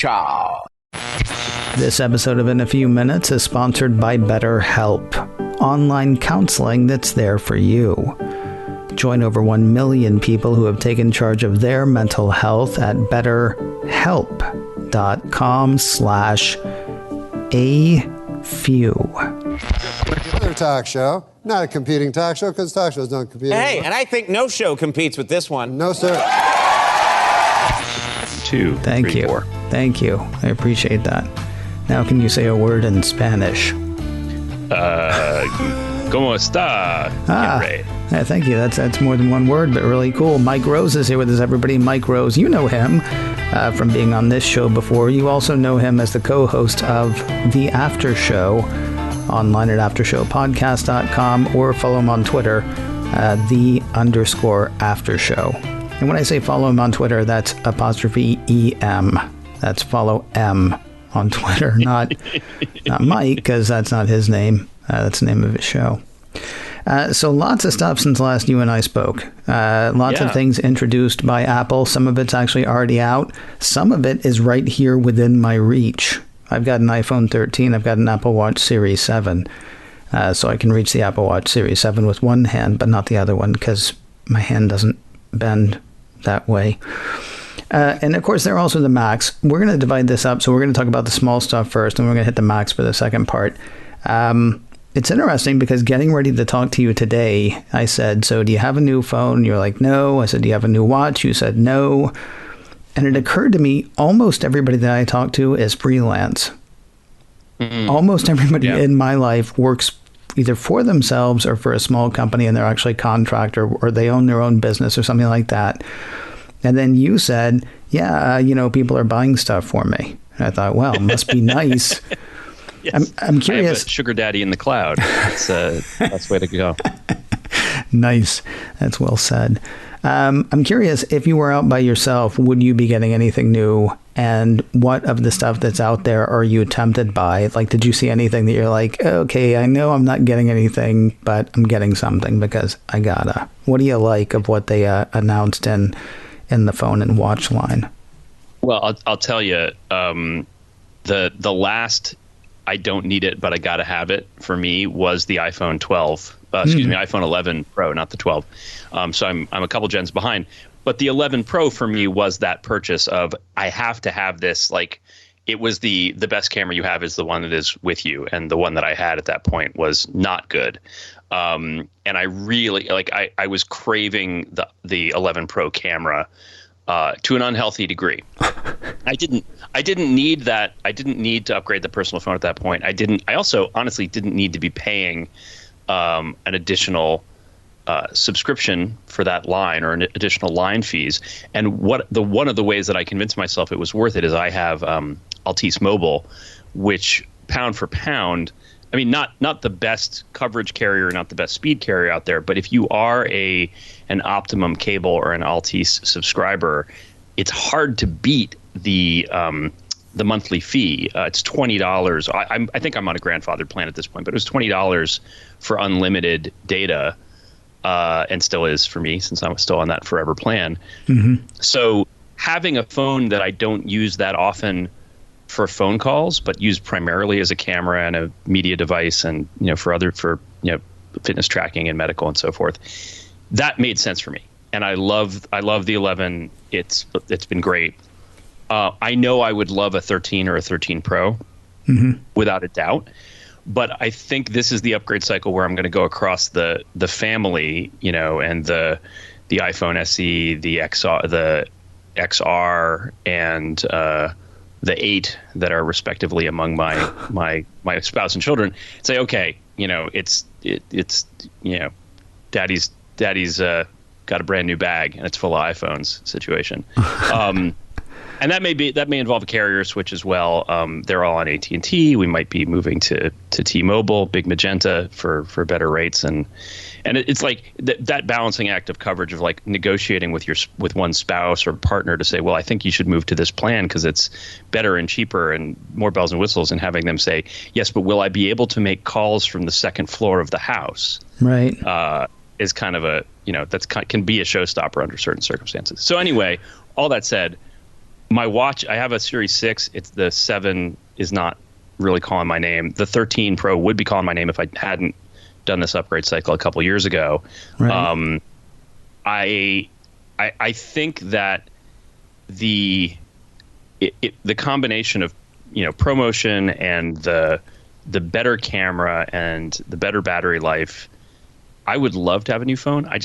Aftershow. This episode of In a Few Minutes is sponsored by BetterHelp, online counseling that's there for you. Join over 1 million people who have taken charge of their mental health at betterhelp.com/afew. Another talk show, not a competing talk show, because talk shows don't compete. Hey, anymore. and I think no show competes with this one. No, sir. 2, Thank 3, you. 4. Thank you. I appreciate that. Now can you say a word in Spanish? ¿Cómo está? Thank you. That's more than one word, but really cool. Mike Rose is here with us, everybody. Mike Rose, you know him from being on this show before. You also know him as the co-host of The Aftershow, online at aftershowpodcast.com, or follow him on Twitter, _Aftershow. And when I say follow him on Twitter, that's 'EM. That's follow M on Twitter, not Mike, because that's not his name. That's the name of his show. So lots of stuff since last you and I spoke. Lots of things introduced by Apple. Some of it's actually already out. Some of it is right here within my reach. I've got an iPhone 13. I've got an Apple Watch Series 7. So I can reach the Apple Watch Series 7 with one hand, but not the other one, because my hand doesn't bend that way. And of course, there are also the Macs. We're going to divide this up. So we're going to talk about the small stuff first, and we're going to hit the Macs for the second part. It's interesting because getting ready to talk to you today, I said, so do you have a new phone? You're like, no. I said, do you have a new watch? You said, no. And it occurred to me, almost everybody that I talk to is freelance. Mm-hmm. Almost everybody in my life works either for themselves or for a small company, and they're actually a contractor, or they own their own business or something like that. And then you said, people are buying stuff for me. And I thought, well, it must be nice. Yes. I'm curious. I have a sugar daddy in the cloud. That's the way to go. Nice. That's well said. I'm curious, if you were out by yourself, would you be getting anything new? And what of the stuff that's out there are you tempted by? Like, did you see anything that you're like, okay, I know I'm not getting anything, but I'm getting something because I gotta. What do you like of what they announced in the phone and watch line? Well, I'll tell you, the last I don't need it, but I got to have it for me was the iPhone 12. iPhone 11 Pro, not the 12. So I'm a couple gens behind. But the 11 Pro for me was that purchase of I have to have this. Like, it was the best camera you have is the one that is with you, and the one that I had at that point was not good. And I really I was craving the 11 Pro camera to an unhealthy degree. I didn't need that. I didn't need to upgrade the personal phone at that point. I also honestly didn't need to be paying an additional subscription for that line or an additional line fees. And one of the ways that I convinced myself it was worth it is I have Altice Mobile, which pound for pound, I mean, not the best coverage carrier, not the best speed carrier out there, but if you are an Optimum cable or an Altice subscriber, it's hard to beat the monthly fee. It's $20. I think I'm on a grandfathered plan at this point, but it was $20 for unlimited data, and still is for me since I'm still on that forever plan. Mm-hmm. So having a phone that I don't use that often for phone calls, but use primarily as a camera and a media device, and for fitness tracking and medical and so forth, that made sense for me. And I love the 11. It's been great. I know I would love a 13 or a 13 Pro, without a doubt. But I think this is the upgrade cycle where I'm going to go across the family, and the iPhone SE, the XR, and the 8 that are respectively among my spouse and children. Say, okay, it's daddy's got a brand new bag and it's full of iPhones situation. And that may involve a carrier switch as well. They're all on AT&T. We might be moving to T-Mobile, Big Magenta for better rates, and it's like that balancing act of coverage of like negotiating with one spouse or partner to say, well, I think you should move to this plan because it's better and cheaper and more bells and whistles, and having them say, yes, but will I be able to make calls from the second floor of the house? Right. Is kind of can be a showstopper under certain circumstances. So anyway, all that said, my watch, I have a Series 6. It's the 7 is not really calling my name. The 13 Pro would be calling my name if I hadn't done this upgrade cycle a couple years ago. Right. I think that the combination of ProMotion and the better camera and the better battery life, I would love to have a new phone. I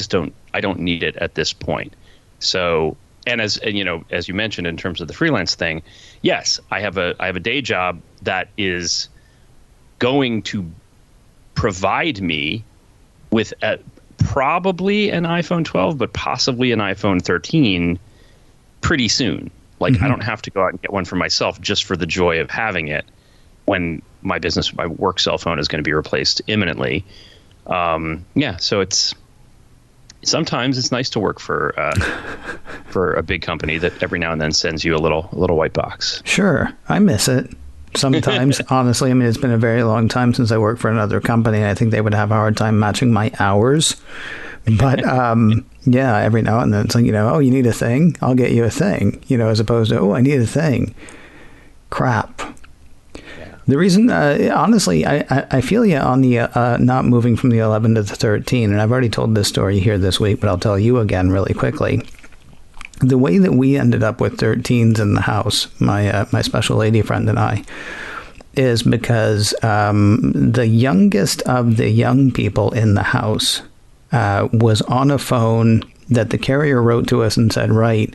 don't need it at this point. So, and as you mentioned in terms of the freelance thing, yes, I have a day job that is going to provide me with probably an iPhone 12, but possibly an iPhone 13 pretty soon. Like, I don't have to go out and get one for myself just for the joy of having it when my work cell phone is going to be replaced imminently. So sometimes it's nice to work for a big company that every now and then sends you a little white box. Sure. I miss it sometimes. Honestly, I mean, it's been a very long time since I worked for another company. I think they would have a hard time matching my hours. But yeah, every now and then it's like, oh, you need a thing? I'll get you a thing, as opposed to, oh, I need a thing. Crap. Yeah. The reason, honestly, I feel you on the not moving from the 11 to the 13. And I've already told this story here this week, but I'll tell you again really quickly. The way that we ended up with 13s in the house, my special lady friend and I, is because the youngest of the young people in the house was on a phone that the carrier wrote to us and said, right,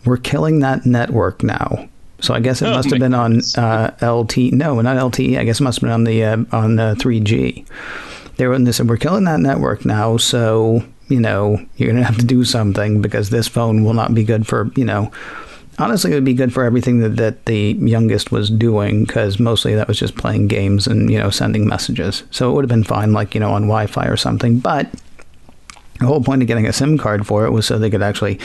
we're killing that network now. So I guess it must have been on LTE. No, not LTE. I guess it must have been on the 3G. They said, we're killing that network now. So, you're going to have to do something because this phone will not be good for, honestly, it would be good for everything that the youngest was doing, because mostly that was just playing games and, sending messages. So it would have been fine, like, on Wi-Fi or something. But the whole point of getting a SIM card for it was so they could actually,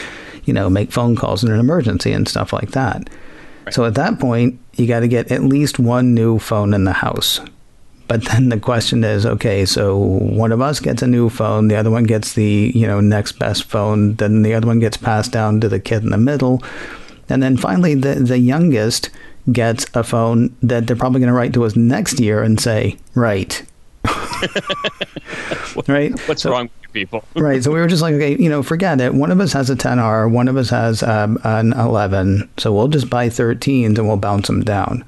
make phone calls in an emergency and stuff like that. Right. So at that point, you got to get at least one new phone in the house. But then the question is, okay, so one of us gets a new phone, the other one gets the, next best phone, then the other one gets passed down to the kid in the middle. And then finally, the youngest gets a phone that they're probably going to write to us next year and say, right. Right? What's wrong with you people? Right. So we were just like, okay, forget it. One of us has a 10R, one of us has an 11. So we'll just buy 13s and we'll bounce them down.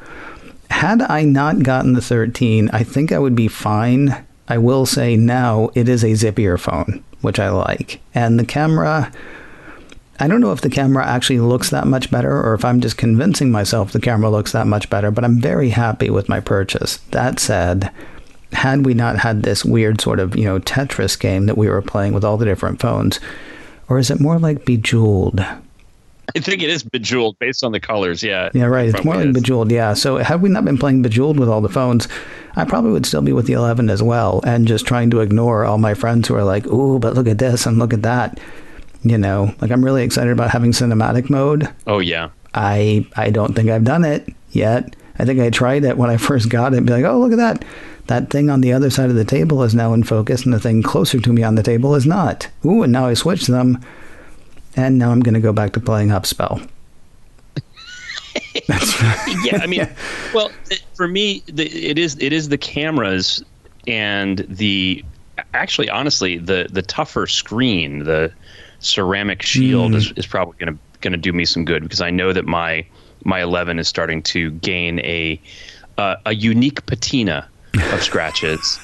Had I not gotten the 13, I think I would be fine. I will say now it is a zippier phone, which I like. And the camera, I don't know if the camera actually looks that much better or if I'm just convincing myself the camera looks that much better, but I'm very happy with my purchase. That said, had we not had this weird sort of, Tetris game that we were playing with all the different phones, or is it more like Bejeweled? I think it is Bejeweled based on the colors, yeah. Yeah, right. It's more like Bejeweled, yeah. So had we not been playing Bejeweled with all the phones, I probably would still be with the 11 as well, and just trying to ignore all my friends who are like, ooh, but look at this and look at that. Like I'm really excited about having cinematic mode. Oh, yeah. I don't think I've done it yet. I think I tried it when I first got it. Be like, oh, look at that. That thing on the other side of the table is now in focus, and the thing closer to me on the table is not. Ooh, and now I switched them. And now I'm going to go back to playing Upspell. Yeah, I mean, well, for me, it is the cameras and actually, honestly, the tougher screen, the ceramic shield is probably going to do me some good, because I know that my 11 is starting to gain a unique patina of scratches.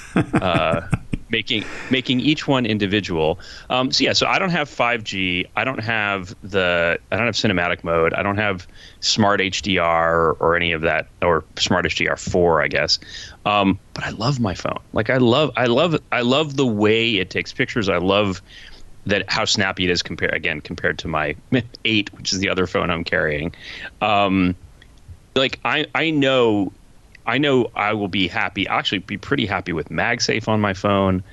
Making each one individual. So I don't have 5G. I don't have cinematic mode. I don't have smart HDR or any of that, or smart HDR 4, I guess. But I love my phone. Like I love the way it takes pictures. I love that how snappy it is compared to my 8, which is the other phone I'm carrying. I know I will be happy. I'll actually be pretty happy with MagSafe on my phone.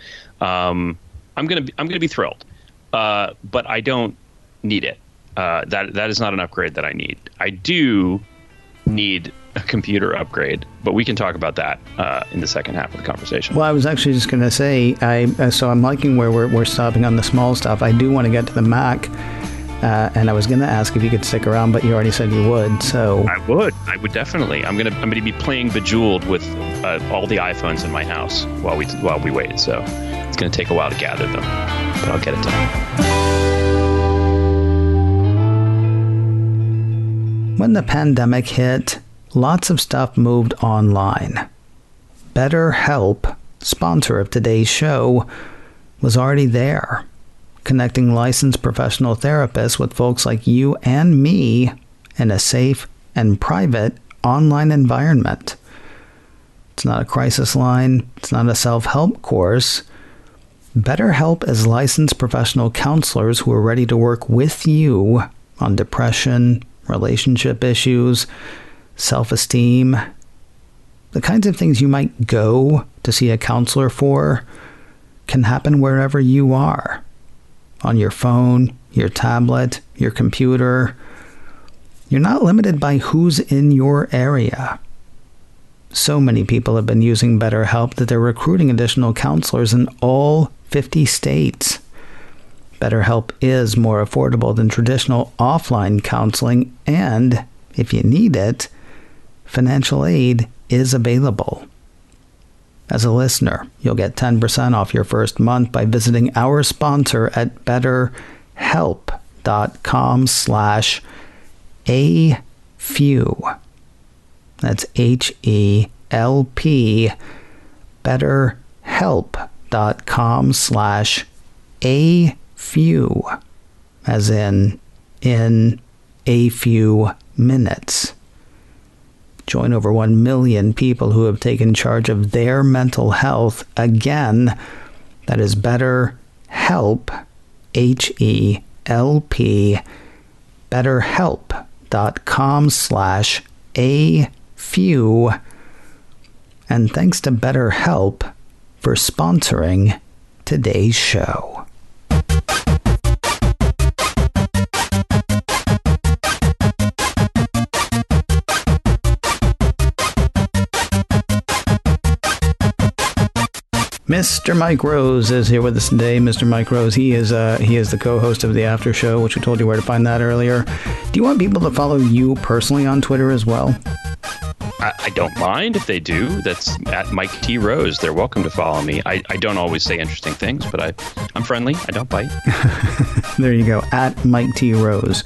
I'm gonna be thrilled, but I don't need it. That is not an upgrade that I need. I do need a computer upgrade, but we can talk about that in the second half of the conversation. Well, I was actually just gonna say, so I'm liking where we're stopping on the small stuff. I do want to get to the Mac. And I was going to ask if you could stick around, but you already said you would. So I would definitely. I'm gonna be playing Bejeweled with all the iPhones in my house while we wait. So it's gonna take a while to gather them, but I'll get it done. When the pandemic hit, lots of stuff moved online. BetterHelp, sponsor of today's show, was already there, connecting licensed professional therapists with folks like you and me in a safe and private online environment. It's not a crisis line. It's not a self-help course. BetterHelp is licensed professional counselors who are ready to work with you on depression, relationship issues, self-esteem, the kinds of things you might go to see a counselor for can happen wherever you are. On your phone, your tablet, your computer. You're not limited by who's in your area. So many people have been using BetterHelp that they're recruiting additional counselors in all 50 states. BetterHelp is more affordable than traditional offline counseling, and if you need it, financial aid is available. As a listener, you'll get 10% off your first month by visiting our sponsor at betterhelp.com/AFEW. That's HELP. betterhelp.com/AFEW. As in a few minutes. Join over 1 million people who have taken charge of their mental health. Again, that is BetterHelp, HELP, betterhelp.com/AFEW. And thanks to BetterHelp for sponsoring today's show. Mr. Mike Rose is here with us today. Mr. Mike Rose, he is the co-host of the Aftershow, which we told you where to find that earlier. Do you want people to follow you personally on Twitter as well? I don't mind if they do. That's at Mike T. Rose. They're welcome to follow me. I don't always say interesting things, but I'm friendly. I don't bite. There you go. At Mike T. Rose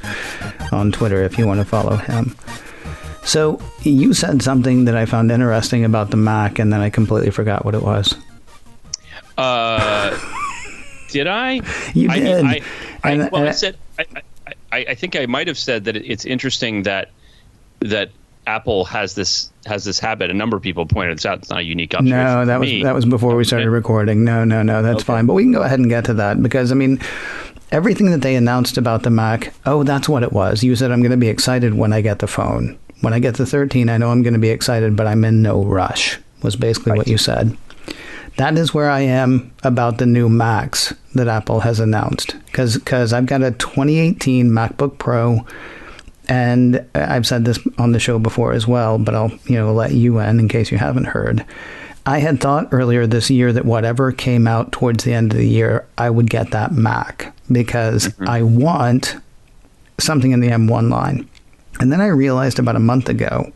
on Twitter if you want to follow him. So you said something that I found interesting about the Mac, and then I completely forgot what it was. Did I? You did. I think I might have said that it's interesting that Apple has this habit. A number of people pointed this out. It's not a unique observation. No, that was before we started recording. No, that's fine. But we can go ahead and get to that because I mean, everything that they announced about the Mac. Oh, that's what it was. You said I'm going to be excited when I get the phone. When I get the 13, I know I'm going to be excited, but I'm in no rush. Was basically what you said. That is where I am about the new Macs that Apple has announced. Because I've got a 2018 MacBook Pro, and I've said this on the show before as well, but I'll let you in case you haven't heard. I had thought earlier this year that whatever came out towards the end of the year, I would get that Mac because I want something in the M1 line. And then I realized about a month ago,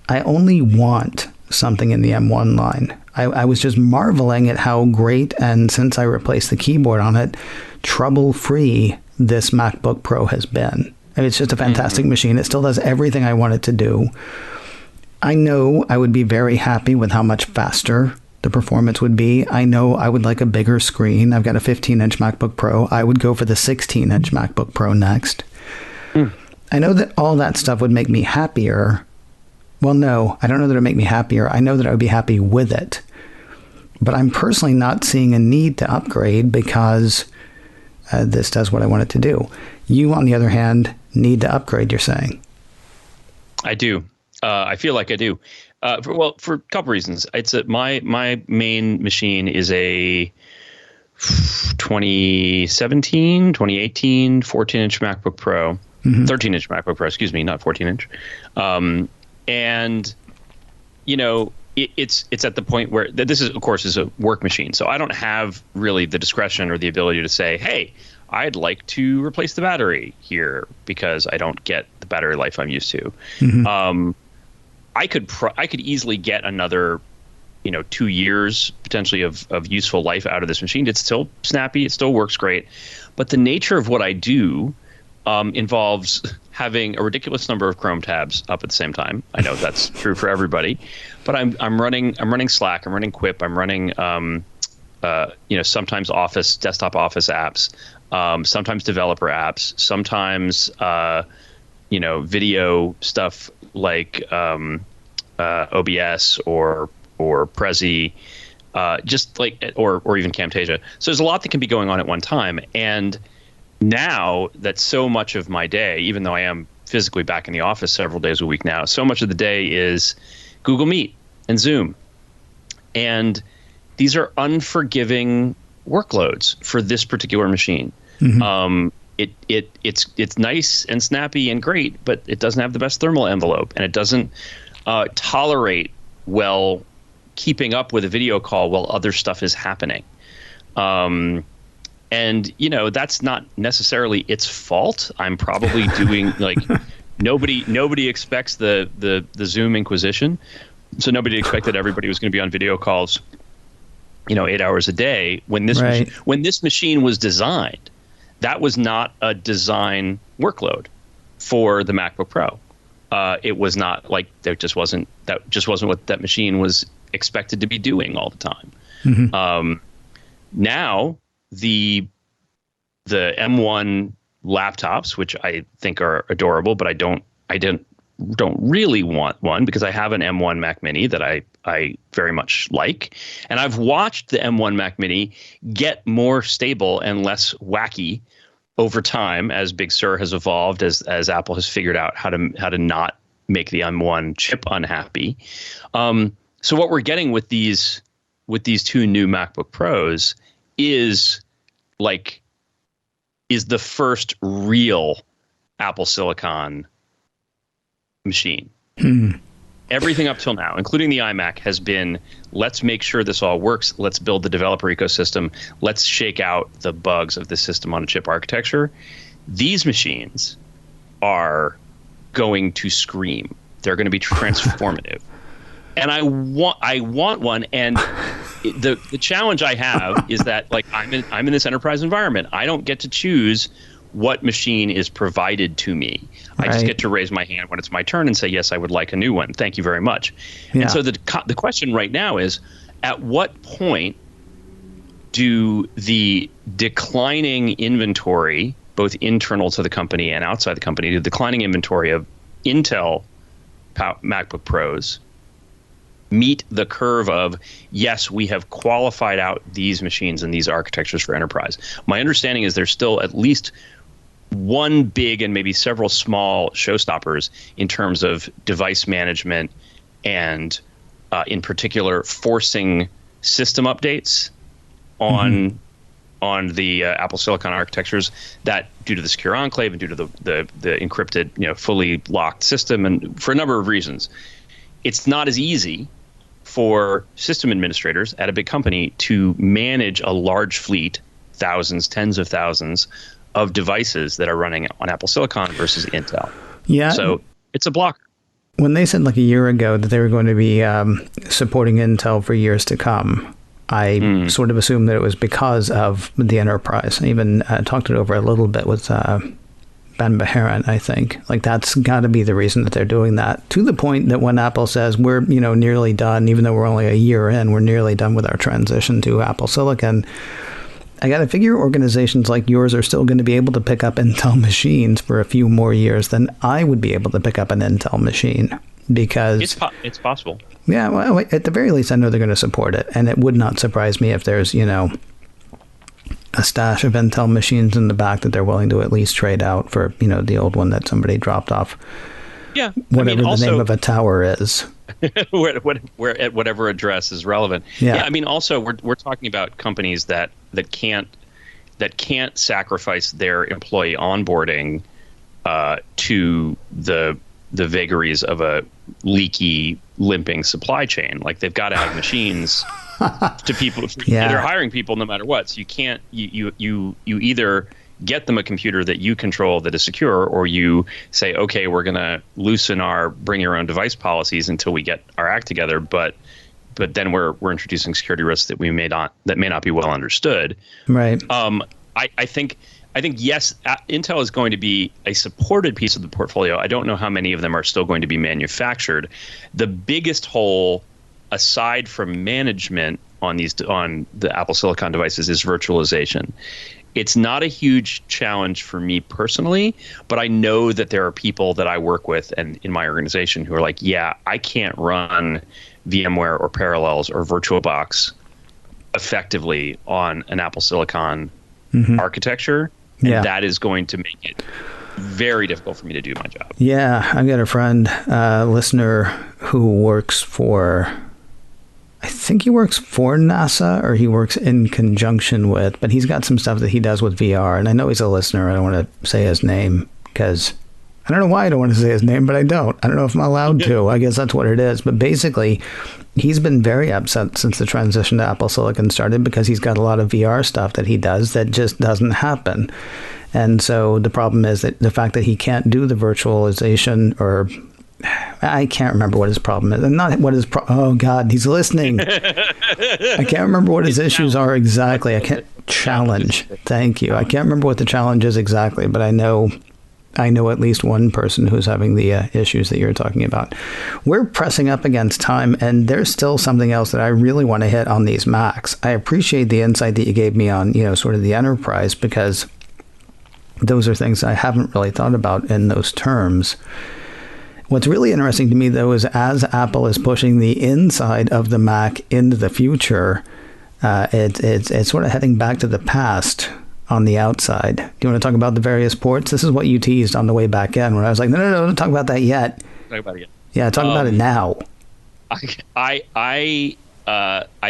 I only want something in the M1 line. I was just marveling at how great, and since I replaced the keyboard on it, trouble-free this MacBook Pro has been. And it's just a fantastic machine. It still does everything I want it to do. I know I would be very happy with how much faster the performance would be. I know I would like a bigger screen. I've got a 15-inch MacBook Pro. I would go for the 16-inch MacBook Pro next. I know that all that stuff would make me happier. Well, no, I don't know that it would make me happier. I know that I would be happy with it. But I'm personally not seeing a need to upgrade because this does what I want it to do. You, on the other hand, need to upgrade, you're saying. I do. I feel like I do. For a couple reasons. My main machine is a 2017, 2018, 14-inch MacBook Pro. 13-inch MacBook Pro, excuse me, not 14-inch. And, it's at the point where this is, of course, is a work machine. So I don't have really the discretion or the ability to say, hey, I'd like to replace the battery here because I don't get the battery life I'm used to. I could easily get another 2 years potentially of useful life out of this machine. It's still snappy. It still works great. But the nature of what I do involves having a ridiculous number of Chrome tabs up at the same time. I know that's true for everybody, but I'm running Slack. I'm running Quip. I'm running sometimes desktop Office apps, sometimes developer apps, sometimes video stuff like OBS or Prezi, just like or even Camtasia. So there's a lot that can be going on at one time. And now that so much of my day, even though I am physically back in the office several days a week now, so much of the day is Google Meet and Zoom. And these are unforgiving workloads for this particular machine. It's nice and snappy and great, but it doesn't have the best thermal envelope, and it doesn't tolerate well keeping up with a video call while other stuff is happening. And that's not necessarily its fault. I'm probably doing nobody expects the Zoom Inquisition, so nobody expected everybody was going to be on video calls 8 hours a day when this machine was designed. That was not a design workload for the MacBook Pro. It was not like that just wasn't what that machine was expected to be doing all the time. Now the M1 laptops, which I think are adorable, but I don't really want one because I have an M1 Mac Mini that I very much like, and I've watched the M1 Mac Mini get more stable and less wacky over time as Big Sur has evolved, as Apple has figured out how to not make the M1 chip unhappy. So what we're getting with these two new MacBook Pros is the first real Apple Silicon machine. Everything up till now, including the iMac, has been, let's make sure this all works. Let's build the developer ecosystem. Let's shake out the bugs of the system on a chip architecture. These machines are going to scream. They're going to be transformative. And I want one. And the challenge I have is that I'm in this enterprise environment. I don't get to choose what machine is provided to me. I just get to raise my hand when it's my turn and say, yes, I would like a new one. Thank you very much. Yeah. And so the question right now is, at what point do the declining inventory, both internal to the company and outside the company, the declining inventory of Intel MacBook Pros meet the curve of, yes, we have qualified out these machines and these architectures for enterprise? My understanding is there's still at least one big and maybe several small showstoppers in terms of device management and in particular forcing system updates on the Apple Silicon architectures that, due to the secure enclave and due to the encrypted, fully locked system, and for a number of reasons, it's not as easy for system administrators at a big company to manage a large fleet, thousands, tens of thousands of devices that are running on Apple Silicon versus Intel. Yeah. So it's a blocker. When they said a year ago that they were going to be supporting Intel for years to come, I sort of assumed that it was because of the enterprise. I even talked it over a little bit with Ben Beharan, I think. That's got to be the reason that they're doing that. To the point that when Apple says we're, nearly done, even though we're only a year in, we're nearly done with our transition to Apple Silicon, I got to figure organizations like yours are still going to be able to pick up Intel machines for a few more years than I would be able to pick up an Intel machine, because it's possible. Yeah, well, at the very least, I know they're going to support it, and it would not surprise me if there's, a stash of Intel machines in the back that they're willing to at least trade out for, the old one that somebody dropped off. Yeah, whatever the name of a tower is. where at whatever address is relevant. Yeah, also we're talking about companies that can't sacrifice their employee onboarding to the vagaries of a leaky, limping supply chain. They've got to have machines to people. Yeah. They're hiring people no matter what. So you can't you either get them a computer that you control that is secure, or you say, okay, we're going to loosen our bring your own device policies until we get our act together, but then we're introducing security risks that may not be well understood. Right. I think yes, Intel is going to be a supported piece of the portfolio. I don't know how many of them are still going to be manufactured. The biggest hole, aside from management on the Apple Silicon devices, is virtualization. It's not a huge challenge for me personally, but I know that there are people that I work with and in my organization who are like, yeah, I can't run VMware or Parallels or VirtualBox effectively on an Apple Silicon architecture. And that is going to make it very difficult for me to do my job. Yeah, I've got a friend, listener, who works for, I think he works for NASA or he works in conjunction with, but he's got some stuff that he does with VR. And I know he's a listener. I don't want to say his name because I don't know why I don't want to say his name, but I don't. I don't know if I'm allowed to. I guess that's what it is. But basically, he's been very upset since the transition to Apple Silicon started because he's got a lot of VR stuff that he does that just doesn't happen. And so the problem is that the fact that he can't do the virtualization, or I can't remember what his problem is. And not what his oh God, he's listening. I can't remember what his issues are exactly. I can't challenge. Thank you. I can't remember what the challenge is exactly, but I know at least one person who's having the issues that you're talking about. We're pressing up against time, and there's still something else that I really want to hit on these Macs. I appreciate the insight that you gave me on, sort of the enterprise, because those are things I haven't really thought about in those terms. What's really interesting to me, though, is as Apple is pushing the inside of the Mac into the future, it's sort of heading back to the past on the outside. Do you want to talk about the various ports? This is what you teased on the way back in, when I was like, no, don't talk about that yet. Talk about it yet. Yeah, talk about it now. I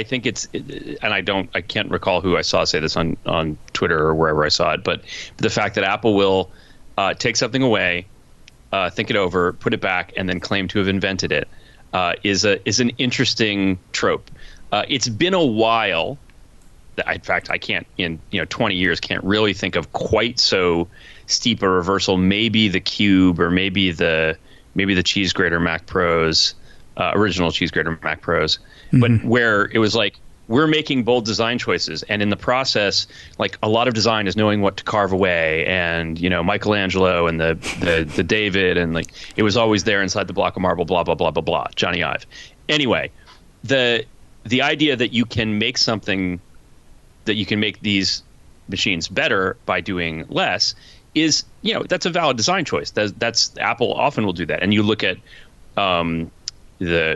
think it's, and I can't recall who I saw say this on Twitter or wherever I saw it, but the fact that Apple will take something away, think it over, put it back, and then claim to have invented it is an interesting trope. It's been a while. In fact, I can't, in 20 years, can't really think of quite so steep a reversal. Maybe the Cube, or maybe the cheese grater Mac Pros, original cheese grater Mac Pros, but where it was like, we're making bold design choices, and in the process, like, a lot of design is knowing what to carve away, and Michelangelo and the David, and like, it was always there inside the block of marble, blah blah blah blah blah. Johnny Ive. Anyway, the idea that you can make something, that you can make these machines better by doing less, is, that's a valid design choice. That's Apple often will do that. And you look at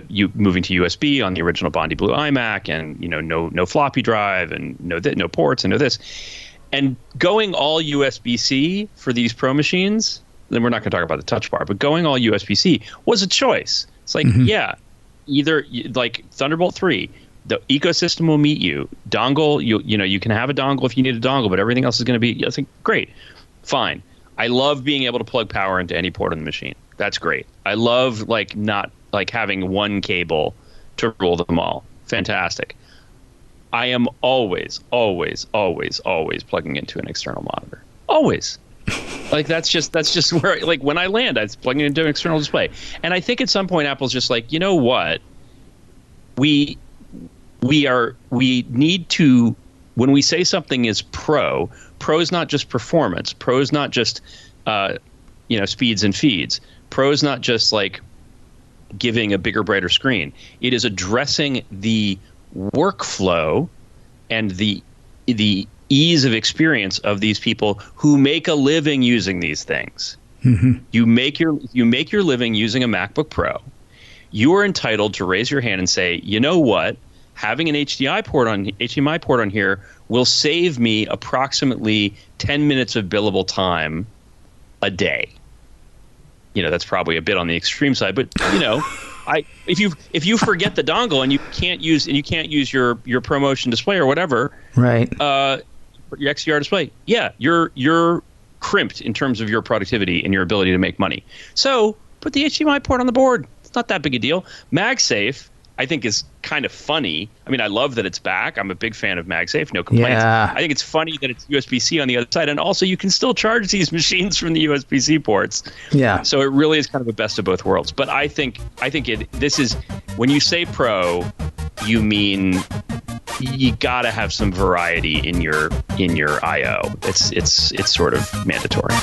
you moving to USB on the original Bondi Blue iMac, and no floppy drive, and no ports, and no this, and going all USB-C for these Pro machines. Then we're not going to talk about the Touch Bar, but going all USB-C was a choice. It's like, either like Thunderbolt 3. The ecosystem will meet you. Dongle, you can have a dongle if you need a dongle, but everything else is going to be, I think, great, fine. I love being able to plug power into any port on the machine. That's great. I love not having one cable to rule them all. Fantastic. I am always, always, always, always plugging into an external monitor. Always. That's just where, like, when I land, I'm plugging into an external display. And I think at some point Apple's just like, you know what? We need to, when we say something is pro is not just performance. Pro is not just, speeds and feeds. Pro is not just like giving a bigger, brighter screen. It is addressing the workflow and the ease of experience of these people who make a living using these things. You make your living using a MacBook Pro. You are entitled to raise your hand and say, you know what? Having an HDMI port on here will save me approximately 10 minutes of billable time a day. That's probably a bit on the extreme side, but if you forget the dongle and you can't use your ProMotion display or whatever, right? Your XDR display, you're crimped in terms of your productivity and your ability to make money. So put the HDMI port on the board. It's not that big a deal. MagSafe I think is kind of funny. I mean, I love that it's back. I'm a big fan of MagSafe, no complaints. Yeah. I think it's funny that it's USB-C on the other side, and also you can still charge these machines from the USB-C ports. Yeah. So it really is kind of a best of both worlds. But I think this is, when you say Pro, you mean you got to have some variety in your I/O. It's sort of mandatory.